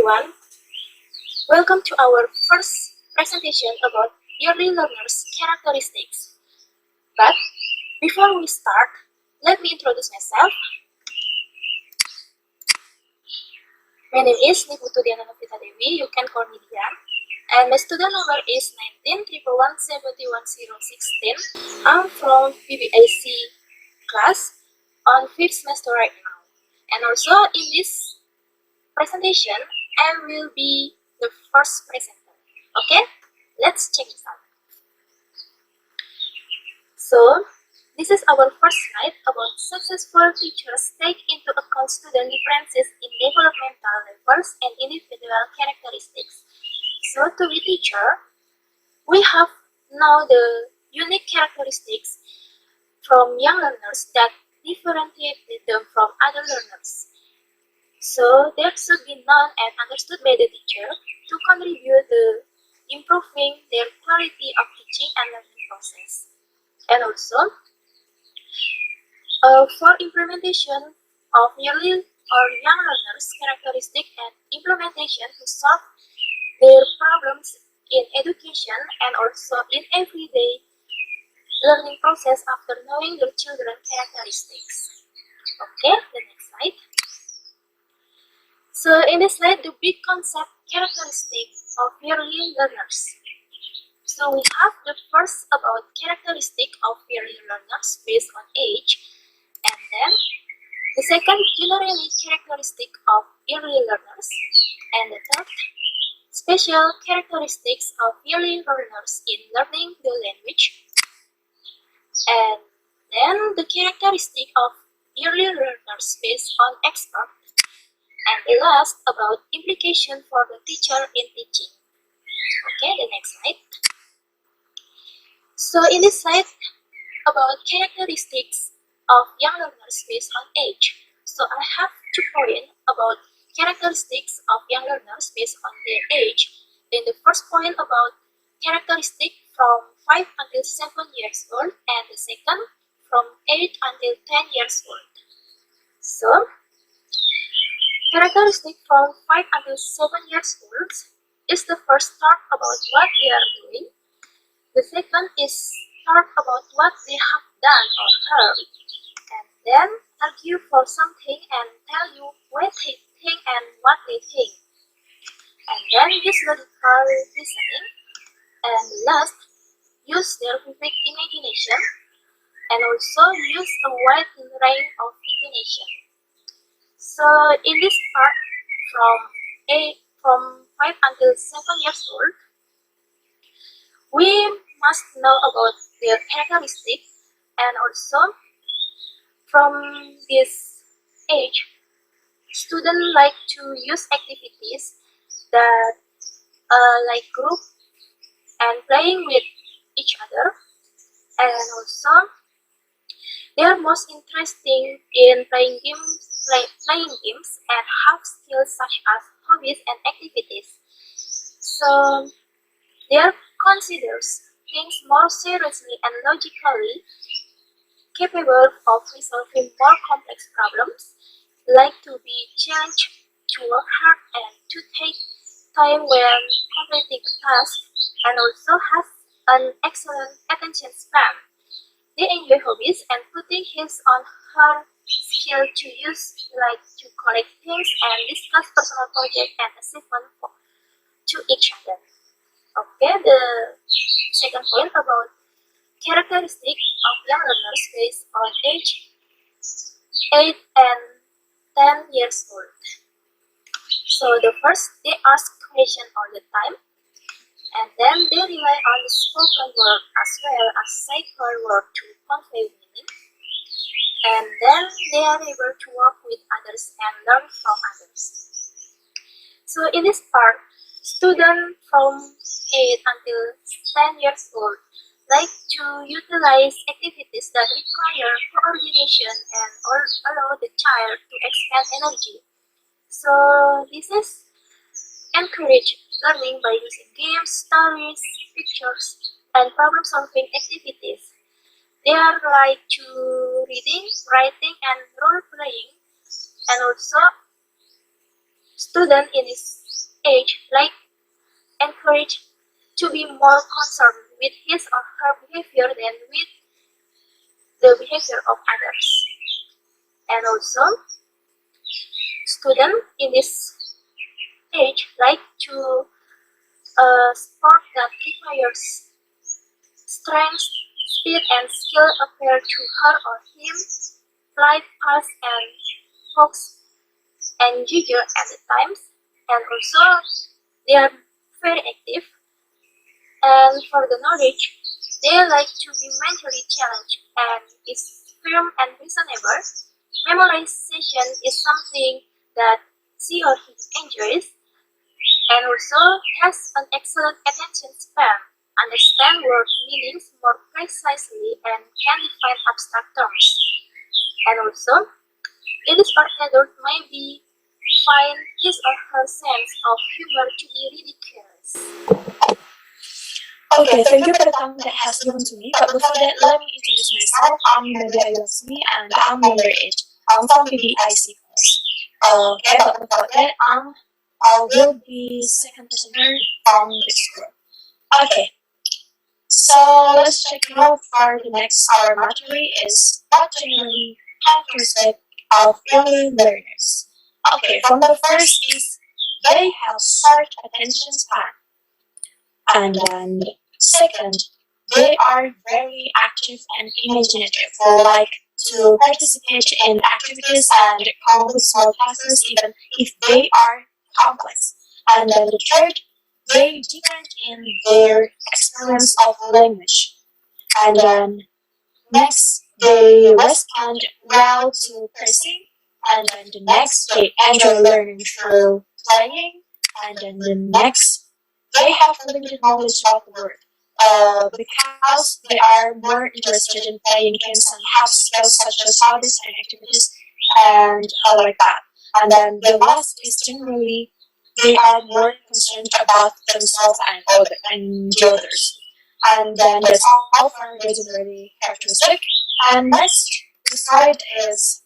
everyone, welcome to our first presentation about early learners' characteristics. But before we start, let me introduce myself. My name is Niputu Diana Novita Dewi, you can call me Dian, and my student number is 19 I'm from PBAC class on 5th semester right now. And also in this presentation, I will be the first presenter. Okay, let's check this out. So, this is our first slide about successful teachers take into account student differences in developmental levels and individual characteristics. So, to be teacher, we have now the unique characteristics from young learners that differentiate them from other learners. So, they should be known and understood by the teacher to contribute to improving their quality of teaching and learning process. And also, for implementation of early or young learners' characteristic and implementation to solve their problems in education and also in everyday learning process after knowing their children's characteristics. Okay, the next slide. So in this slide, the big concept characteristic of early learners. So we have the first about characteristic of early learners based on age, and then the second generally characteristic of early learners, and the third special characteristics of early learners in learning the language, and then the characteristic of early learners based on expert, and the last about implication for the teacher in teaching. Okay, the next slide. So in this slide about characteristics of young learners based on age. So I have 2 points about characteristics of young learners based on their age. Then the first point about characteristic from 5 until 7 years old, and the second from 8 until 10 years old. So characteristic from 5 until 7 years old is the first talk about what they are doing. The second is talk about what they have done or heard, and then argue for something and tell you what they think and what they think. And then use logical reasoning, and last, use their vivid imagination, and also use a wide range of intonation. So in this part, from 5 until 7 years old, we must know about their characteristics, and also from this age, students like to use activities that like group and playing with each other, and also they are most interesting in playing games and have skills such as hobbies and activities. So they are considers things more seriously and logically, capable of resolving more complex problems, like to be challenged to work hard and to take time when completing a task, and also has an excellent attention span. They enjoy hobbies and putting his or her skill to use, like to collect things and discuss personal projects and achievement to each other. Okay, the second point about characteristics of young learners based on age 8 and 10 years old. So the first, they ask questions all the time, and then they rely on the spoken word as well as cycle word to convey meaning, and then they are able to work with others and learn from others. So in this part, students from 8 until 10 years old like to utilize activities that require coordination and allow the child to expend energy. So this is encourage learning by using games, stories, pictures, and problem-solving activities. They are like to reading, writing, and role-playing, and also student in this age like encouraged to be more concerned with his or her behavior than with the behavior of others. And also, students in this age like to sport that requires strength, speed, and skill appear to her or him, flight, fast, and fox and ginger at the times. And also, they are very active. And for the knowledge, they like to be mentally challenged and is firm and reasonable. Memorization is something that she or he enjoys and also has an excellent attention span, understand word meanings more precisely, and can define abstract terms. And also, it is or adult maybe find his or her sense of humor to be ridiculous. Okay, thank you for the time that has given to me. But before that, let me introduce myself. I'm Nadia Ayosmi and I'm underage. I'm from PBIC course. Okay, but before that, I will be second presenter from this group. Okay, so let's check out for the next. Our material is what generally characteristic of early learners. Okay, from the first is they have short attention span. And then second, they are very active and imaginative, like to participate in activities and come up with small tasks even if they are complex. And then the third, they depend in their experience of language. And then next, they respond well to praising. And then the next, they enjoy learning through playing. And then the next, they have limited knowledge about the world because they are more interested in playing games and have skills such as hobbies and activities and like that. And then the last is generally they are more concerned about themselves and the others. And then that's all for the generally characteristic. And next, the slide is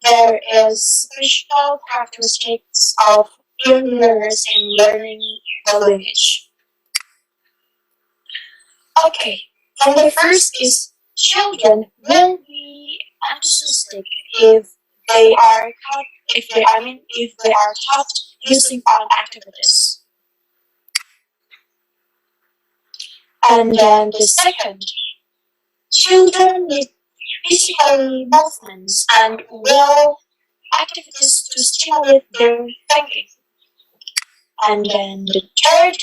there is special characteristics of young learners in learning the language. Okay, from the first is children will be enthusiastic if they are taught if they are taught using fun activities. And then the second, children need physical movements and will activities to stimulate their thinking. And then the third,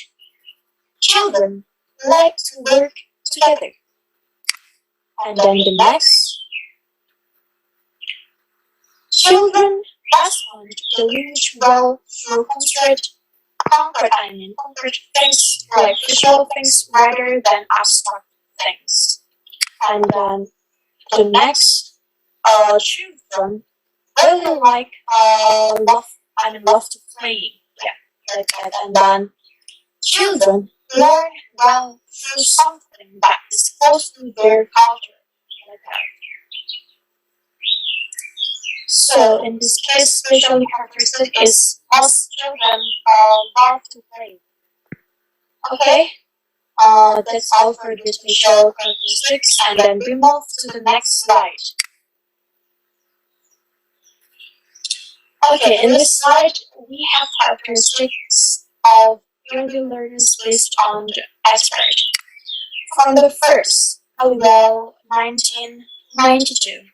children like to work together. And then the next, children respond to the language well through concrete things like visual things rather than abstract things. And then the next, children really love to play. Yeah, like that. And then children learn well through something that is close to their culture. Like that. So in this case, special characteristic is most children love to play. Okay, that's all for the special characteristics, and then we move to the next slide. Okay, in this slide, we have characteristics of early learners based on the expert. From the first, Halliwell, 1992.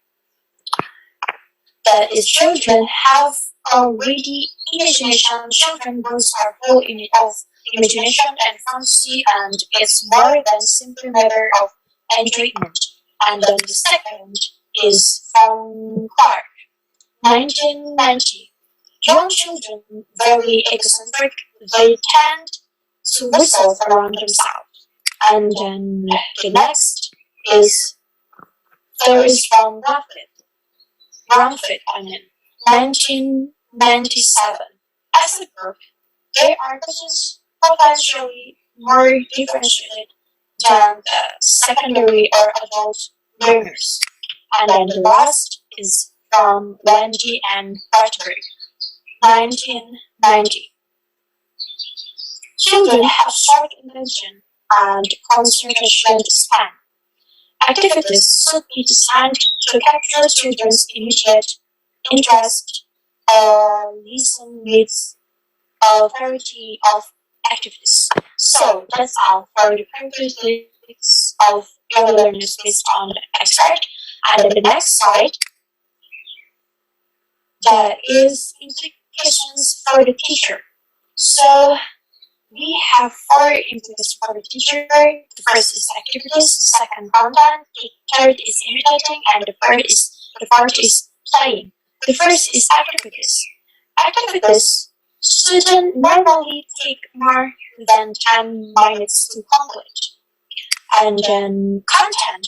That is, children have already imagination. Children both are full of imagination and fancy, and it's more than simply matter of enjoyment. And then the second is from Clark, 1990. Young children, very eccentric, they tend to whistle around themselves. And then the next is there is from Ramfit, 1997. As a group, they are potentially more differentiated than the secondary or adult learners. And then the last is from Wendy and Bartberg, 1990. Children have short attention and concentration span. Activities should be designed to capture children's immediate interest or listen with a variety of activities. So that's all for the characteristics of early learners based on the expert. And then the next slide, that is implications for the teacher. So we have four implications for the teacher. The first is activities, second content, the third is imitating, and the fourth is playing. The first is activities. Activities shouldn't normally take more than 10 minutes to complete. And then content.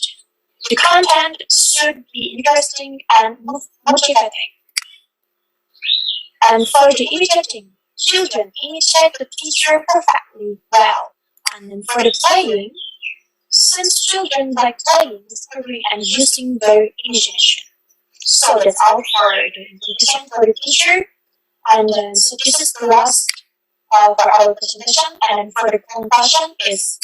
The content should be interesting and motivating. And for the imitating, children imitate the teacher perfectly well. And then for the playing, since children like playing, discovering, and using their imagination. So that's all for the implication for the teacher. And then so this is the last for our presentation. And then for the conclusion is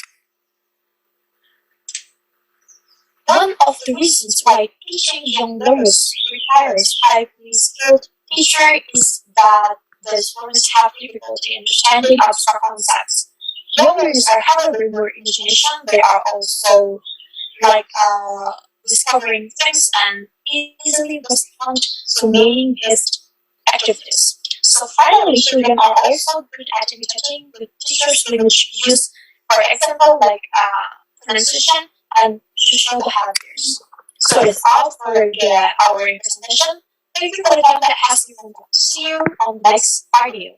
one of the reasons why teaching young learners requires highly skilled teacher is that the students have difficulty understanding abstract concepts. Young learners are, however, more imagination. They are also like discovering things and easily respond to meaning-based activities. So finally, children are also good at imitating the teacher's language use, for example, like pronunciation and social behaviors. So that's all for our presentation. Thank you for the time that has given. See you on the next video.